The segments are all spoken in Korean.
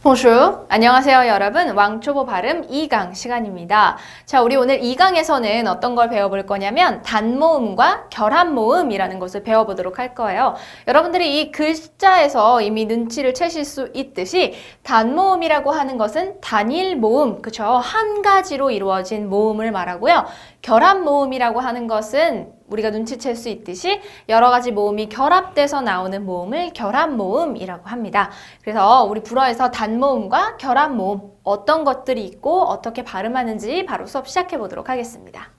Bonjour. 안녕하세요 여러분. 왕초보 발음 2강 시간입니다. 자, 우리 오늘 2강에서는 어떤 걸 배워볼 거냐면 단모음과 결합모음이라는 것을 배워보도록 할 거예요. 여러분들이 이 글자에서 이미 눈치를 채실 수 있듯이 단모음이라고 하는 것은 단일 모음, 그쵸? 한 가지로 이루어진 모음을 말하고요. 결합모음이라고 하는 것은 우리가 눈치챌 수 있듯이 여러 가지 모음이 결합돼서 나오는 모음을 결합모음이라고 합니다. 그래서 우리 불어에서 단모음과 결합모음 어떤 것들이 있고 어떻게 발음하는지 바로 수업 시작해 보도록 하겠습니다.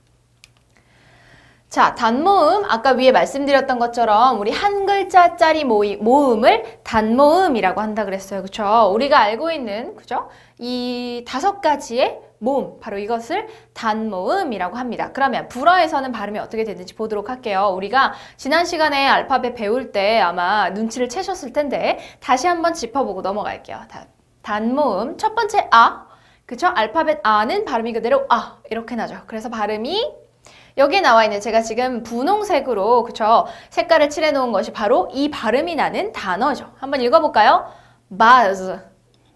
자, 단모음 아까 위에 말씀드렸던 것처럼 우리 한 글자짜리 모음을 단모음이라고 한다 그랬어요. 그쵸? 우리가 알고 있는 그죠? 이 5가지의 모음, 바로 이것을 단모음이라고 합니다. 그러면 불어에서는 발음이 어떻게 되는지 보도록 할게요. 우리가 지난 시간에 알파벳 배울 때 아마 눈치를 채셨을 텐데 다시 한번 짚어보고 넘어갈게요. 단모음 첫 번째 아, 그쵸? 알파벳 아는 발음이 그대로 아 이렇게 나죠. 그래서 발음이 여기에 나와 있는 제가 지금 분홍색으로 그쵸? 색깔을 칠해 놓은 것이 바로 이 발음이 나는 단어죠. 한번 읽어볼까요? buzz,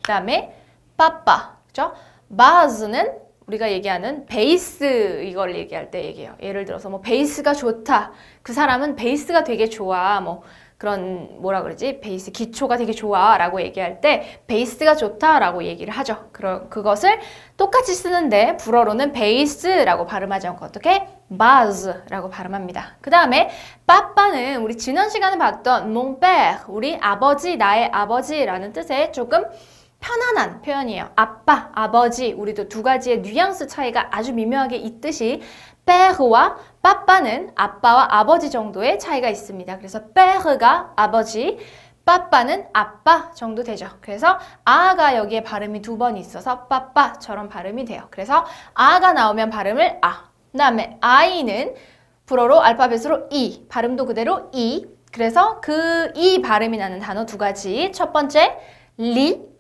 그 다음에 빠빠, 그쵸? 바즈는 우리가 얘기하는 베이스 이걸 얘기할 때 얘기해요. 예를 들어서 뭐 베이스가 좋다. 그 사람은 베이스가 되게 좋아. 뭐 그런 뭐라 그러지? 베이스 기초가 되게 좋아 라고 얘기할 때 베이스가 좋다 라고 얘기를 하죠. 그것을 똑같이 쓰는데 불어로는 베이스라고 발음하지 않고 어떻게? 바즈라고 발음합니다. 그 다음에 빠빠는 우리 지난 시간에 봤던 mon père, 우리 아버지, 나의 아버지라는 뜻의 조금 편안한 표현이에요. 아빠, 아버지, 우리도 두 가지의 뉘앙스 차이가 아주 미묘하게 있듯이 père와 빠빠는 아빠와 아버지 정도의 차이가 있습니다. 그래서 père가 아버지, 빠빠는 아빠 정도 되죠. 그래서 아가 여기에 발음이 2번 있어서 빠빠처럼 발음이 돼요. 그래서 아가 나오면 발음을 아. 그 다음에 아이는 불어로 알파벳으로 이, 발음도 그대로 이. 그래서 그 이 발음이 나는 단어 2가지. 첫 번째 리,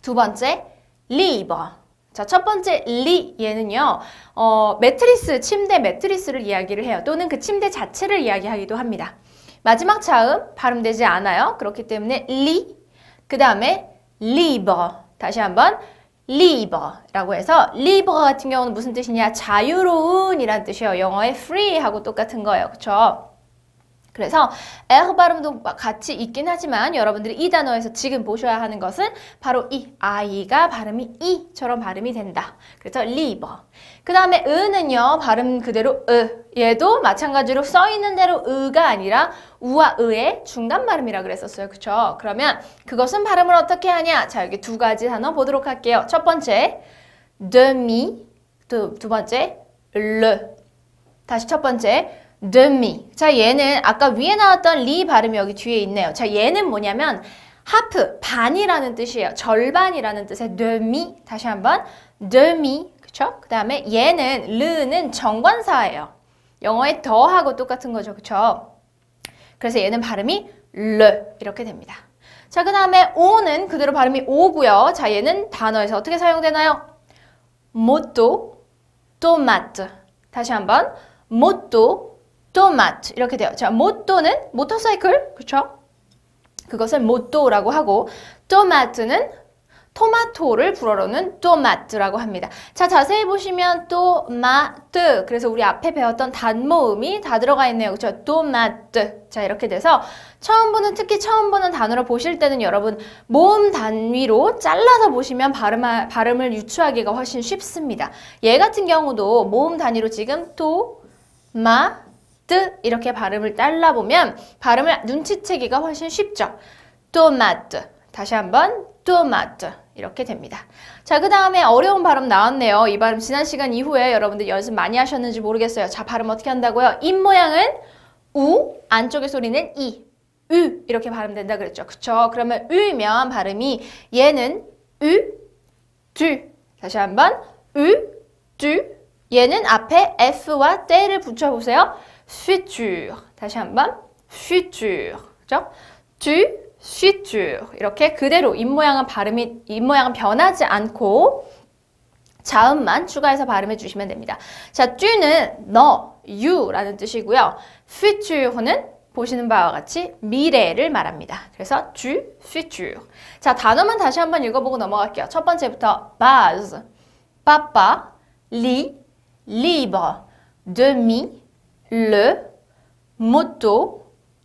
두 번째, 리버. 자, 첫 번째, 리, 얘는요, 매트리스, 침대 매트리스를 이야기를 해요. 또는 그 침대 자체를 이야기하기도 합니다. 마지막 차음 발음되지 않아요. 그렇기 때문에 리, 그 다음에 리버. 다시 한번, 리버라고 해서, 리버 같은 경우는 무슨 뜻이냐? 자유로운 이란 뜻이에요. 영어의 free하고 똑같은 거예요. 그쵸? 그래서 R 발음도 같이 있긴 하지만 여러분들이 이 단어에서 지금 보셔야 하는 것은 바로 이 아이가 발음이 이처럼 발음이 된다. 그래서 리버. 그 다음에 으는요 발음 그대로 얘도 마찬가지로 써있는 대로 으가 아니라 우와 으의 중간 발음이라 그랬었어요. 그쵸? 그러면 그것은 발음을 어떻게 하냐? 자, 여기 2가지 단어 보도록 할게요. 첫 번째 demi, 두 번째 le. 다시 첫 번째 demi. 자, 얘는 아까 위에 나왔던 리 발음이 여기 뒤에 있네요. 자, 얘는 뭐냐면 하프, 반이라는 뜻이에요. 절반이라는 뜻의 demi. 다시 한번 demi. 그쵸? 그 다음에 얘는 르는 정관사예요. 영어의 더하고 똑같은 거죠. 그쵸? 그래서 얘는 발음이 le 이렇게 됩니다. 자, 그 다음에 오는 그대로 발음이 오고요. 자, 얘는 단어에서 어떻게 사용되나요? 모토, 토마토. 다시 한번 모토, 토마토 이렇게 돼요. 자, 모토는 모터사이클, 그쵸? 그것을 모토라고 하고 토마토는 토마토를 불어로는 토마토라고 합니다. 자, 자세히 보시면 토마토, 그래서 우리 앞에 배웠던 단모음이 다 들어가 있네요. 그쵸? 토마토. 자, 이렇게 돼서 특히 처음 보는 단어를 보실 때는 여러분 모음 단위로 잘라서 보시면 발음을 유추하기가 훨씬 쉽습니다. 얘 같은 경우도 모음 단위로 지금 이렇게 발음을 잘라보면 발음을 눈치채기가 훨씬 쉽죠. 토마토. 다시 한번 토마토. 이렇게 됩니다. 자, 그 다음에 어려운 발음 나왔네요. 이 발음 지난 시간 이후에 여러분들 연습 많이 하셨는지 모르겠어요. 자, 발음 어떻게 한다고요? 입 모양은 우, 안쪽의 소리는 이, 으 이렇게 발음된다 그랬죠. 그쵸? 그러면 으면 발음이 얘는 으, 두. 다시 한번 으, 두. 얘는 앞에 F와 때를 붙여보세요. futur. 다시 한번 futur. 그죠? du, futur. 이렇게 그대로 입 모양은 변하지 않고 자음만 추가해서 발음해 주시면 됩니다. 자, du는 너, you라는 뜻이고요. futur는 보시는 바와 같이 미래를 말합니다. 그래서 du futur. 자, 단어만 다시 한번 읽어보고 넘어갈게요. 첫 번째부터 base, papa, lit, libre, demi, le, moto,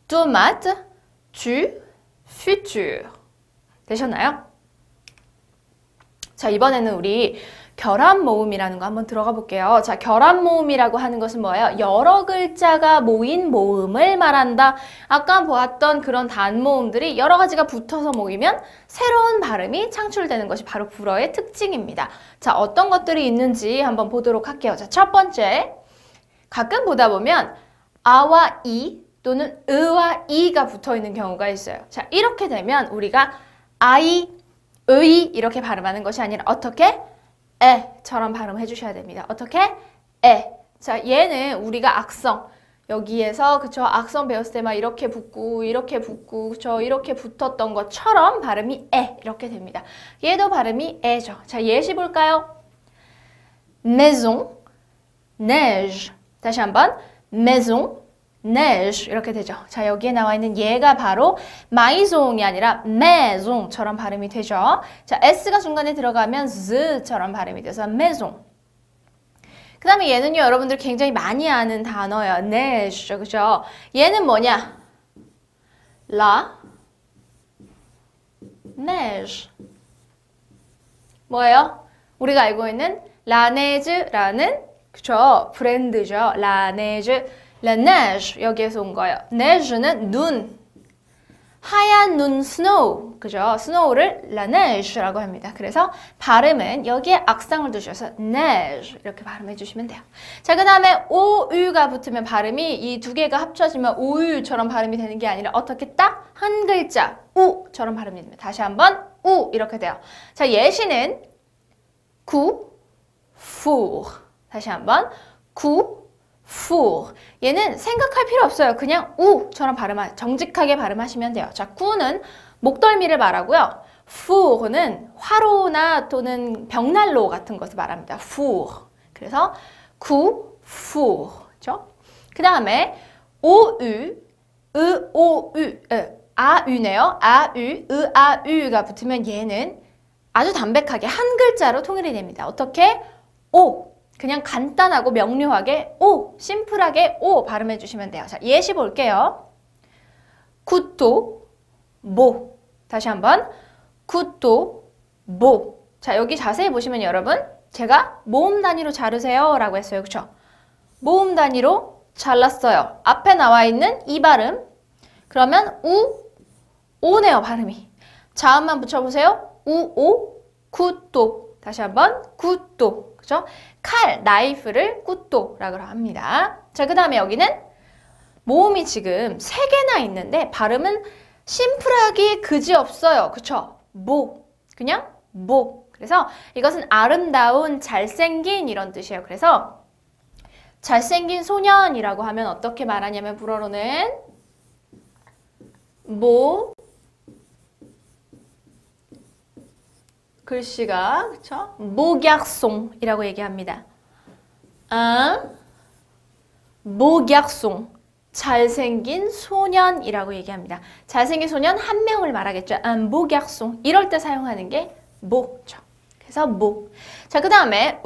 tomate, du futur. 되셨나요? 자, 이번에는 우리 결합 모음이라는 거 한번 들어가 볼게요. 자, 결합 모음이라고 하는 것은 뭐예요? 여러 글자가 모인 모음을 말한다. 아까 보았던 그런 단모음들이 여러 가지가 붙어서 모이면 새로운 발음이 창출되는 것이 바로 불어의 특징입니다. 자, 어떤 것들이 있는지 한번 보도록 할게요. 자, 첫 번째, 가끔 보다 보면 아와 이 또는 으와 이가 붙어 있는 경우가 있어요. 자, 이렇게 되면 우리가 아이, 의 이렇게 발음하는 것이 아니라 어떻게? 에처럼 발음해 주셔야 됩니다. 어떻게? 에. 자, 얘는 우리가 악성 여기에서 그쵸 악성 배웠을 때 막 이렇게 붙고 그쵸 이렇게 붙었던 것처럼 발음이 에 이렇게 됩니다. 얘도 발음이 에죠. 자, 예시 볼까요? maison, neige. 다시 한번 maison, neige 이렇게 되죠. 자, 여기에 나와 있는 얘가 바로 마이송이 아니라 maison처럼 발음이 되죠. 자, s가 중간에 들어가면 z처럼 발음이 돼서 maison. 그 다음에 얘는요, 여러분들 굉장히 많이 아는 단어예요. neige, 그죠? 얘는 뭐냐? la neige. 뭐예요? 우리가 알고 있는 라네즈라는 그죠? 브랜드죠. 라네즈. La neige 여기에서 온 거예요. neige는 눈, 하얀 눈 snow, 그죠? snow를 la neige라고 합니다. 그래서 발음은 여기에 악상을 두셔서 neige 이렇게 발음해 주시면 돼요. 자, 그 다음에 오유가 붙으면 발음이 이 두 개가 합쳐지면 오유처럼 발음이 되는 게 아니라 어떻게 딱 한 글자 우처럼 발음이 됩니다. 다시 한번 우 이렇게 돼요. 자, 예시는 구, four. 다시 한번 구, four. 얘는 생각할 필요 없어요. 그냥 우처럼 정직하게 발음하시면 돼요. 자, 구는 목덜미를 말하고요. four는 화로나 또는 벽난로 같은 것을 말합니다. four. 그래서 구, four. 그렇죠? 그 다음에 오유, 오유, 아유네요. 아유, 아유가 붙으면 얘는 아주 담백하게 한 글자로 통일이 됩니다. 어떻게? 오. 그냥 간단하고 명료하게 오, 심플하게 오 발음해 주시면 돼요. 자, 예시 볼게요. 쿠토, 모. 다시 한번 쿠토, 모. 자, 여기 자세히 보시면 여러분 제가 모음 단위로 자르세요 라고 했어요. 그쵸? 모음 단위로 잘랐어요. 앞에 나와 있는 이 발음 그러면 우, 오네요 발음이. 자음만 붙여보세요. 우, 오, 쿠토. 다시 한번 쿠토. 그죠? 칼, 나이프를 꾸또라고 합니다. 자, 그 다음에 여기는 모음이 지금 3개나 있는데 발음은 심플하기 그지없어요. 그쵸? 모. 그냥 모. 그래서 이것은 아름다운, 잘생긴 이런 뜻이에요. 그래서 잘생긴 소년이라고 하면 어떻게 말하냐면 불어로는 모 글씨가 그쵸? beau garçon이라고 얘기합니다. beau garçon 잘생긴 소년이라고 얘기합니다. 잘생긴 소년 한 명을 말하겠죠. beau garçon 이럴 때 사용하는 게 beau죠. 그래서 beau. 자, 그 다음에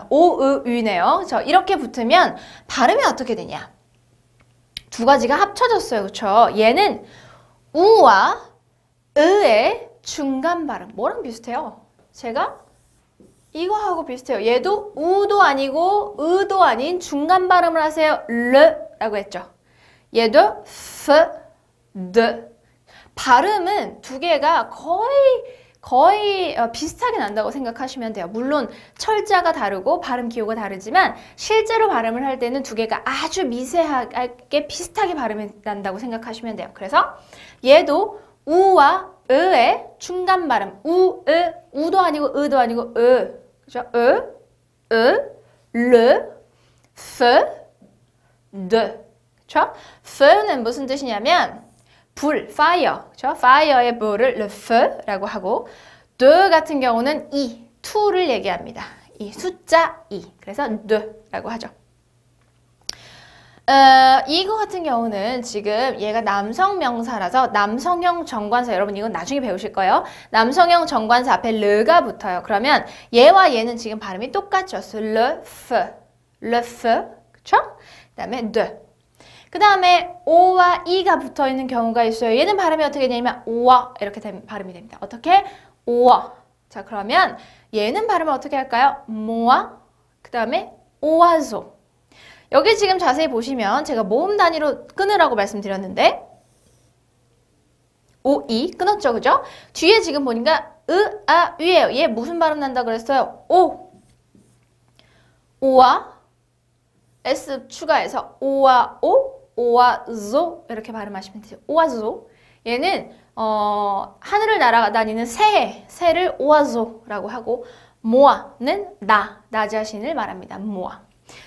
오으유네요. 이렇게 붙으면 발음이 어떻게 되냐? 두 가지가 합쳐졌어요. 그쵸? 얘는 우와 으의 중간 발음. 뭐랑 비슷해요? 제가 이거하고 비슷해요. 얘도 우도 아니고 으도 아닌 중간 발음을 하세요. 르라고 했죠. 얘도 f, d. 발음은 두 개가 거의 비슷하게 난다고 생각하시면 돼요. 물론 철자가 다르고 발음 기호가 다르지만 실제로 발음을 할 때는 두 개가 아주 미세하게 비슷하게 발음이 난다고 생각하시면 돼요. 그래서 얘도 우와 으의 중간 발음 우도 아니고 으도 아니고 그죠? 르, f, d. 그죠? f는 무슨 뜻이냐면 불, fire. 그죠? fire의 불을 le feu라고 하고 de 같은 경우는 이, to를 얘기합니다. 이 숫자 2. 그래서 de라고 하죠. 이거 같은 경우는 지금 얘가 남성 명사라서 남성형 정관사, 여러분 이건 나중에 배우실 거예요. 남성형 정관사 앞에 르가 붙어요. 그러면 얘와 얘는 지금 발음이 똑같죠. le feu, 그쵸? 그 다음에 de. 그 다음에 오와 이가 붙어 있는 경우가 있어요. 얘는 발음이 어떻게 되냐면 오와 이렇게 발음이 됩니다. 어떻게? 오와. 자, 그러면 얘는 발음을 어떻게 할까요? 모아, 그 다음에 오아소. 여기 지금 자세히 보시면 제가 모음 단위로 끊으라고 말씀드렸는데 오, 이 끊었죠, 그죠? 뒤에 지금 보니까 아, 위에요. 얘 무슨 발음 난다 그랬어요? 오. 오와 S 추가해서 오와 오, 오와조 이렇게 발음하시면 돼요. 오와조. 얘는 하늘을 날아다니는 새를 오아조라고 하고 모아는 나 자신을 말합니다. 모아.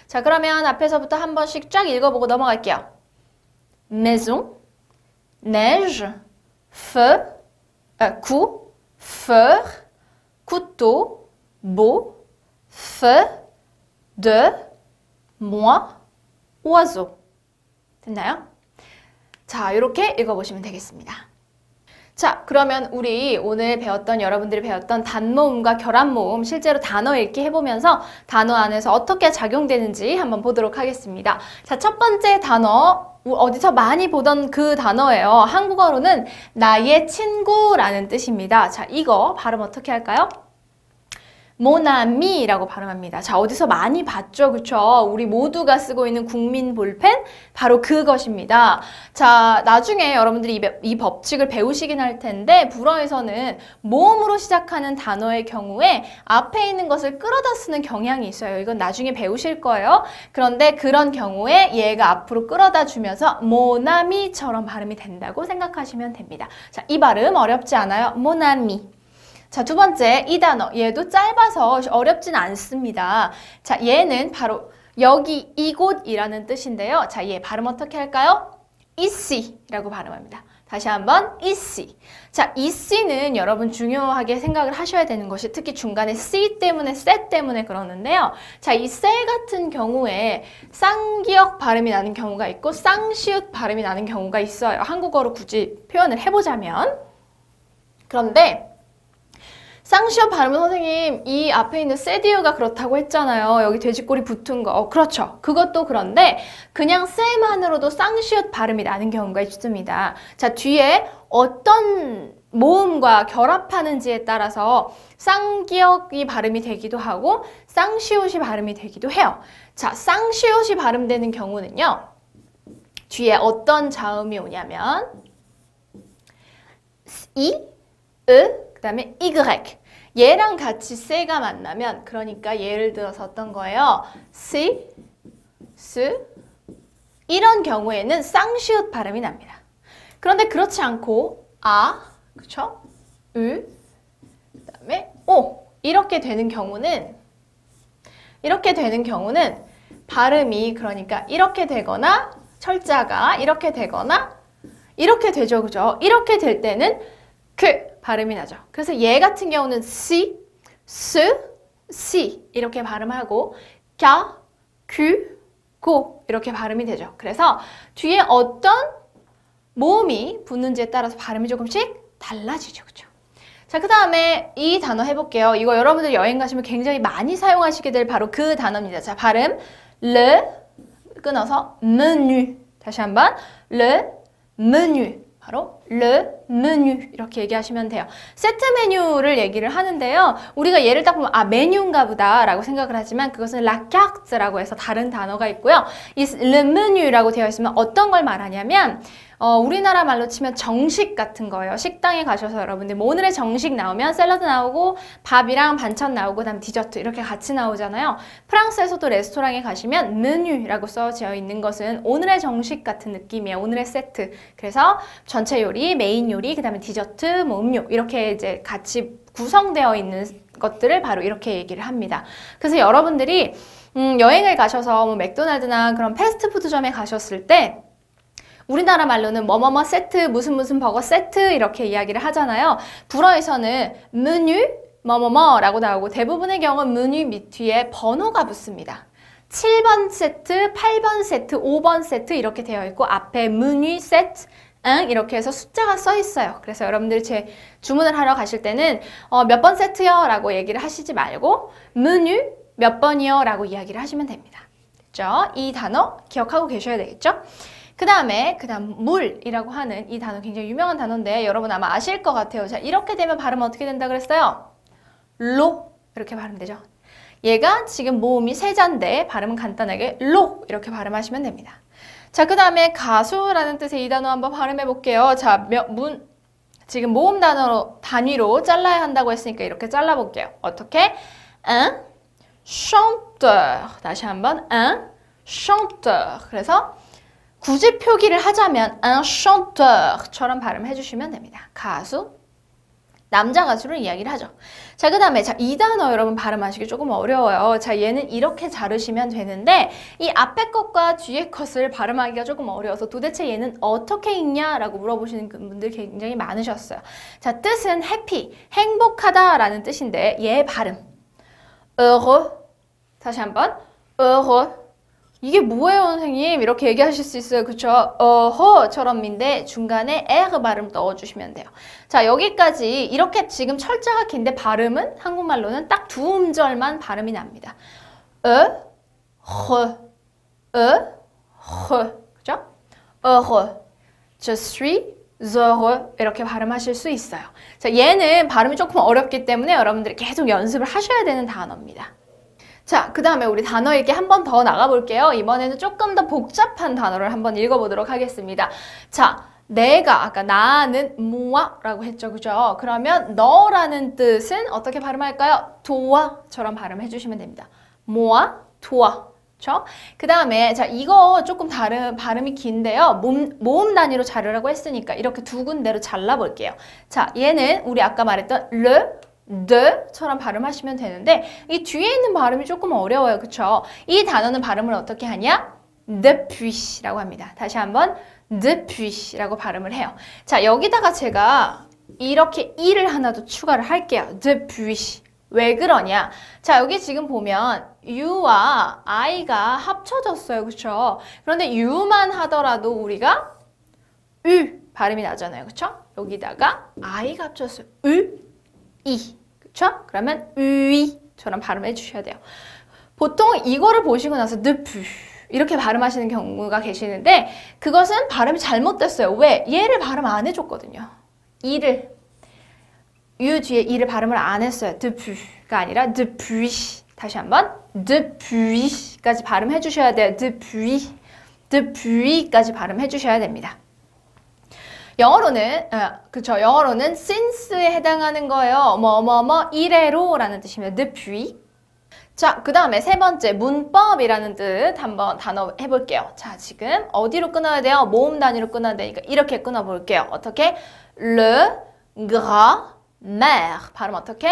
자, 그러면 앞에서부터 한 번씩 쫙 읽어보고 넘어갈게요. maison, neige, feu, coup, feu, couteau, beau, feu, de, moi, oiseau. 됐나요? 자, 이렇게 읽어보시면 되겠습니다. 자, 그러면 우리 오늘 배웠던 여러분들이 배웠던 단모음과 결합모음 실제로 단어 읽기 해보면서 단어 안에서 어떻게 작용되는지 한번 보도록 하겠습니다. 자, 첫 번째 단어 어디서 많이 보던 그 단어예요. 한국어로는 나의 친구라는 뜻입니다. 자, 이거 발음 어떻게 할까요? 모나미라고 발음합니다. 자, 어디서 많이 봤죠? 그쵸? 우리 모두가 쓰고 있는 국민 볼펜? 바로 그것입니다. 자, 나중에 여러분들이 이 법칙을 배우시긴 할 텐데 불어에서는 모음으로 시작하는 단어의 경우에 앞에 있는 것을 끌어다 쓰는 경향이 있어요. 이건 나중에 배우실 거예요. 그런데 그런 경우에 얘가 앞으로 끌어다 주면서 모나미처럼 발음이 된다고 생각하시면 됩니다. 자, 이 발음 어렵지 않아요. 모나미. 자, 두 번째 이 단어 얘도 짧아서 어렵진 않습니다. 자, 얘는 바로 여기 이곳이라는 뜻인데요. 자, 얘 발음 어떻게 할까요? 이씨라고 발음합니다. 다시 한번 이씨. 자, 이씨는 여러분 중요하게 생각을 하셔야 되는 것이 특히 중간에 C 때문에 세 때문에 그러는데요. 자, 이 세 같은 경우에 쌍기역 발음이 나는 경우가 있고 쌍시읒 발음이 나는 경우가 있어요. 한국어로 굳이 표현을 해보자면. 그런데 쌍시읒 발음은 선생님 이 앞에 있는 세디유가 그렇다고 했잖아요. 여기 돼지꼬리 붙은 거. 그렇죠. 그것도 그런데 그냥 쎄만으로도 쌍시읒 발음이 나는 경우가 있습니다. 자, 뒤에 어떤 모음과 결합하는지에 따라서 쌍기역이 발음이 되기도 하고 쌍시읒이 발음이 되기도 해요. 자, 쌍시읒이 발음되는 경우는요. 뒤에 어떤 자음이 오냐면 이, 으, 그 다음에 Y. 얘랑 같이 세가 만나면 그러니까 예를 들어서 어떤 거예요? 시, 스 이런 경우에는 쌍시읒 발음이 납니다. 그런데 그렇지 않고 아, 그쵸? 그 다음에 오 이렇게 되는 경우는 발음이 그러니까 이렇게 되거나 철자가 이렇게 되거나 이렇게 되죠. 그죠? 이렇게 될 때는 그 발음이 나죠. 그래서 얘 같은 경우는 시, 스, 시 이렇게 발음하고 갸, 큐, 고 이렇게 발음이 되죠. 그래서 뒤에 어떤 모음이 붙는지에 따라서 발음이 조금씩 달라지죠. 그죠? 자, 그 다음에 이 단어 해볼게요. 이거 여러분들 여행 가시면 굉장히 많이 사용하시게 될 바로 그 단어입니다. 자, 발음 le 끊어서 menu 다시 한번 le menu 바로 le menu 이렇게 얘기하시면 돼요. 세트 메뉴를 얘기를 하는데요. 우리가 얘를 딱 보면 아 메뉴인가 보다 라고 생각을 하지만 그것은 la carte라고 해서 다른 단어가 있고요. 이 le menu라고 되어 있으면 어떤 걸 말하냐면 우리나라 말로 치면 정식 같은 거예요. 식당에 가셔서 여러분들 뭐 오늘의 정식 나오면 샐러드 나오고 밥이랑 반찬 나오고 그다음 디저트 이렇게 같이 나오잖아요. 프랑스에서도 레스토랑에 가시면 메뉴라고 써져 있는 것은 오늘의 정식 같은 느낌이에요. 오늘의 세트. 그래서 전체 요리, 메인 요리, 그다음에 디저트, 뭐 음료 이렇게 이제 같이 구성되어 있는 것들을 바로 이렇게 얘기를 합니다. 그래서 여러분들이 여행을 가셔서 뭐 맥도날드나 그런 패스트푸드점에 가셨을 때 우리나라 말로는 뭐뭐뭐 세트, 무슨 버거 세트 이렇게 이야기를 하잖아요. 불어에서는 메뉴 뭐뭐뭐라고 나오고 대부분의 경우는 메뉴 밑 뒤에 번호가 붙습니다. 7번 세트, 8번 세트, 5번 세트 이렇게 되어 있고 앞에 menu 세트 이렇게 해서 숫자가 써 있어요. 그래서 여러분들 제 주문을 하러 가실 때는 몇 번 세트요? 라고 얘기를 하시지 말고 메뉴 몇 번이요? 라고 이야기를 하시면 됩니다. 됐죠? 이 단어 기억하고 계셔야 되겠죠? 그 다음 물이라고 하는 이 단어 굉장히 유명한 단어인데 여러분 아마 아실 것 같아요. 자, 이렇게 되면 발음은 어떻게 된다 그랬어요? 로 이렇게 발음되죠. 얘가 지금 모음이 세 자인데 발음은 간단하게 로 이렇게 발음하시면 됩니다. 자, 그 다음에 가수라는 뜻의 이 단어 한번 발음해 볼게요. 자, 지금 모음 단위로 잘라야 한다고 했으니까 이렇게 잘라볼게요. 어떻게? Un chanteur. 다시 한번 un chanteur. 그래서 굳이 표기를 하자면 un chanteur처럼 발음해 주시면 됩니다. 가수, 남자 가수를 이야기를 하죠. 자, 그 다음에 이 단어 여러분 발음하시기 조금 어려워요. 자, 얘는 이렇게 자르시면 되는데 이 앞에 것과 뒤에 것을 발음하기가 조금 어려워서 도대체 얘는 어떻게 읽냐라고 물어보시는 분들 굉장히 많으셨어요. 자, 뜻은 happy, 행복하다라는 뜻인데 얘 발음 heureux. 다시 한번 heureux. 이게 뭐예요, 선생님? 이렇게 얘기하실 수 있어요. 그쵸? 어허처럼인데 중간에 에르 발음 넣어주시면 돼요. 자, 여기까지 이렇게 지금 철자가 긴데 발음은 한국말로는 딱 두 음절만 발음이 납니다. 그죠? Je suis heureux 이렇게 발음하실 수 있어요. 자, 얘는 발음이 조금 어렵기 때문에 여러분들이 계속 연습을 하셔야 되는 단어입니다. 자, 그 다음에 우리 단어 읽기 한 번 더 나가볼게요. 이번에는 조금 더 복잡한 단어를 한번 읽어보도록 하겠습니다. 자, 아까 나는 moi-라고 했죠. 그죠? 그러면 너라는 뜻은 어떻게 발음할까요? toi처럼 발음해 주시면 됩니다. moi, toi. 그쵸? 그 다음에 자, 이거 조금 발음이 긴데요. 모음 단위로 자르라고 했으니까 이렇게 두 군데로 잘라볼게요. 자, 얘는 우리 아까 말했던 le처럼 발음하시면 되는데 이 뒤에 있는 발음이 조금 어려워요. 그쵸? 이 단어는 발음을 어떻게 하냐? depuis라고 합니다. 다시 한번 depuis라고 발음을 해요. 자, 여기다가 제가 이렇게 이를 하나 더 추가를 할게요. depuis. 왜 그러냐? 자, 여기 지금 보면 you와 I가 합쳐졌어요. 그쵸? 그런데 you만 하더라도 우리가 유 발음이 나잖아요. 그쵸? 여기다가 I가 합쳐졌어요. 이. 그쵸? 그러면 위처럼 발음해 주셔야 돼요. 보통 이거를 보시고 나서 depuis 이렇게 발음하시는 경우가 계시는데 그것은 발음이 잘못됐어요. 왜? 얘를 발음 안 해줬거든요. 유 뒤에 이를 발음을 안 했어요. depuis가 아니라 depuis. 다시 한번 depuis까지 발음해 주셔야 돼요. depuis까지 발음해 주셔야 됩니다. 영어로는 since에 해당하는 거예요. 이래로라는 뜻입니다. depuis. 자, 그 다음에 세 번째 문법이라는 뜻 한번 단어 해볼게요. 자, 지금 어디로 끊어야 돼요? 모음 단위로 끊어야 되니까 이렇게 끊어볼게요. 어떻게? le grammaire. 발음 어떻게?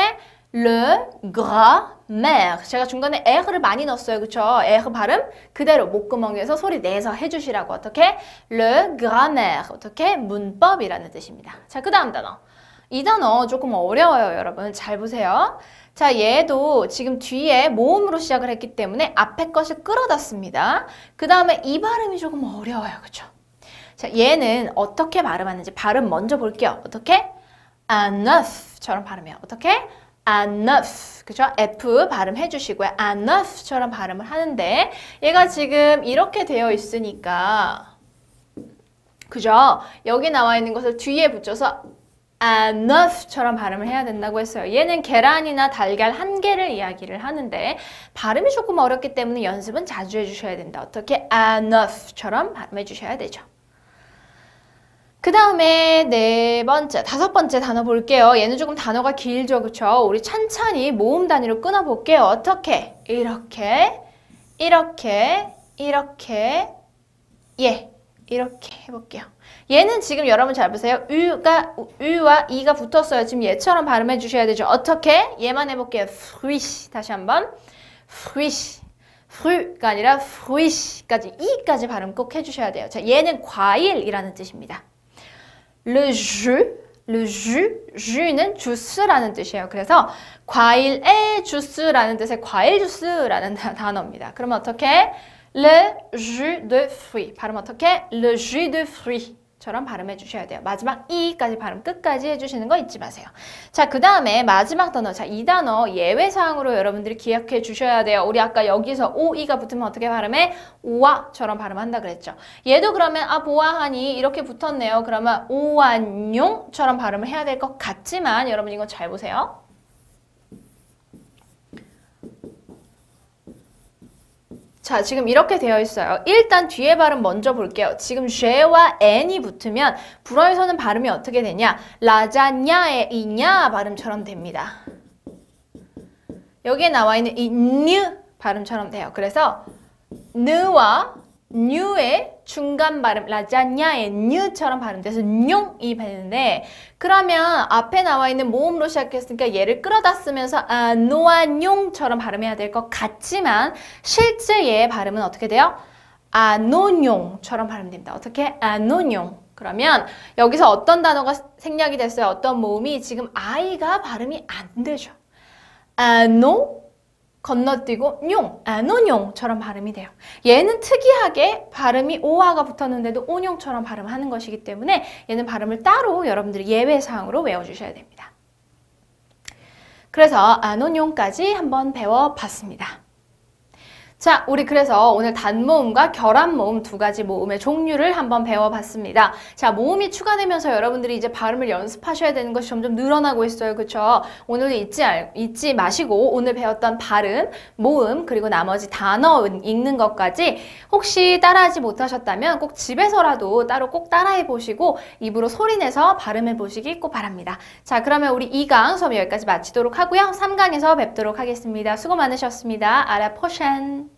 le grammaire. 제가 중간에 에르를 많이 넣었어요. 그쵸? 에르 발음 그대로 목구멍에서 소리 내서 해주시라고. 어떻게? le grammaire. 어떻게? 문법이라는 뜻입니다. 자, 그 다음 단어. 이 단어 조금 어려워요, 여러분. 잘 보세요. 자, 얘도 지금 뒤에 모음으로 시작을 했기 때문에 앞에 것을 끌어다 씁니다. 그 다음에 이 발음이 조금 어려워요. 그쵸? 자, 얘는 어떻게 발음하는지 발음 먼저 볼게요. 어떻게? enough처럼 발음해요. 어떻게? enough. 그죠? F 발음해 주시고요. enough처럼 발음을 하는데 얘가 지금 이렇게 되어 있으니까 그죠? 여기 나와 있는 것을 뒤에 붙여서 enough처럼 발음을 해야 된다고 했어요. 얘는 계란이나 달걀 한 개를 이야기를 하는데 발음이 조금 어렵기 때문에 연습은 자주 해주셔야 된다. 어떻게? enough처럼 발음해 주셔야 되죠. 그 다음에 다섯 번째 단어 볼게요. 얘는 조금 단어가 길죠. 그쵸? 우리 찬찬히 모음 단위로 끊어볼게요. 어떻게? 이렇게 이렇게 해볼게요. 얘는 지금 여러분 잘 보세요. u와 이가 붙었어요. 지금 얘처럼 발음해 주셔야 되죠. 어떻게? 얘만 해볼게요. fruit. 다시 한번. fruit가 아니라 fruit까지 이까지 발음 꼭 해주셔야 돼요. 자, 얘는 과일이라는 뜻입니다. le le ju는 주스라는 뜻이에요. 그래서 과일의 주스라는 뜻의 과일 주스라는 단어입니다. 그러면 어떻게? Le jus de fruit. 발음 어떻게? Le jus de fruit. 처럼 발음해 주셔야 돼요. 마지막 이까지 발음 끝까지 해주시는 거 잊지 마세요. 자, 그 다음에 마지막 단어. 자, 이 단어 예외사항으로 여러분들이 기억해 주셔야 돼요. 우리 아까 여기서 오, 이가 붙으면 어떻게 발음해? 오와처럼 발음한다 그랬죠. 얘도 그러면 아, 보아하니 이렇게 붙었네요. 그러면 오안용처럼 발음을 해야 될 것 같지만 여러분 이거 잘 보세요. 자, 지금 이렇게 되어 있어요. 일단 뒤에 발음 먼저 볼게요. 지금 쉐와 n이 붙으면 불어에서는 발음이 어떻게 되냐? 라자냐의 이냐 발음처럼 됩니다. 여기에 나와 있는 이 느 발음처럼 돼요. 그래서 느와 뉴의 중간 발음, 라자냐의 뉴처럼 발음돼서 뇽이 되는데 그러면 앞에 나와 있는 모음으로 시작했으니까 얘를 끌어다 쓰면서 노아 뇽처럼 발음해야 될 것 같지만 실제 얘의 발음은 어떻게 돼요? 아노뇽처럼 발음됩니다. 어떻게? 아노뇽. 그러면 여기서 어떤 단어가 생략이 됐어요? 어떤 모음이 지금 아이가 발음이 안 되죠. 아노 건너뛰고 뇽, 아노뇽처럼 발음이 돼요. 얘는 특이하게 발음이 오화가 붙었는데도 오뇽처럼 발음하는 것이기 때문에 얘는 발음을 따로 여러분들이 예외사항으로 외워주셔야 됩니다. 그래서 아노뇽까지 한번 배워봤습니다. 자, 우리 그래서 오늘 단모음과 결합모음 두 가지 모음의 종류를 한번 배워봤습니다. 자, 모음이 추가되면서 여러분들이 이제 발음을 연습하셔야 되는 것이 점점 늘어나고 있어요. 그쵸? 오늘도 잊지 마시고 오늘 배웠던 발음, 모음, 그리고 나머지 단어 읽는 것까지 혹시 따라하지 못하셨다면 꼭 집에서라도 따로 꼭 따라해보시고 입으로 소리내서 발음해보시기 꼭 바랍니다. 자, 그러면 우리 2강 수업 여기까지 마치도록 하고요. 3강에서 뵙도록 하겠습니다. 수고 많으셨습니다. 아라 포션.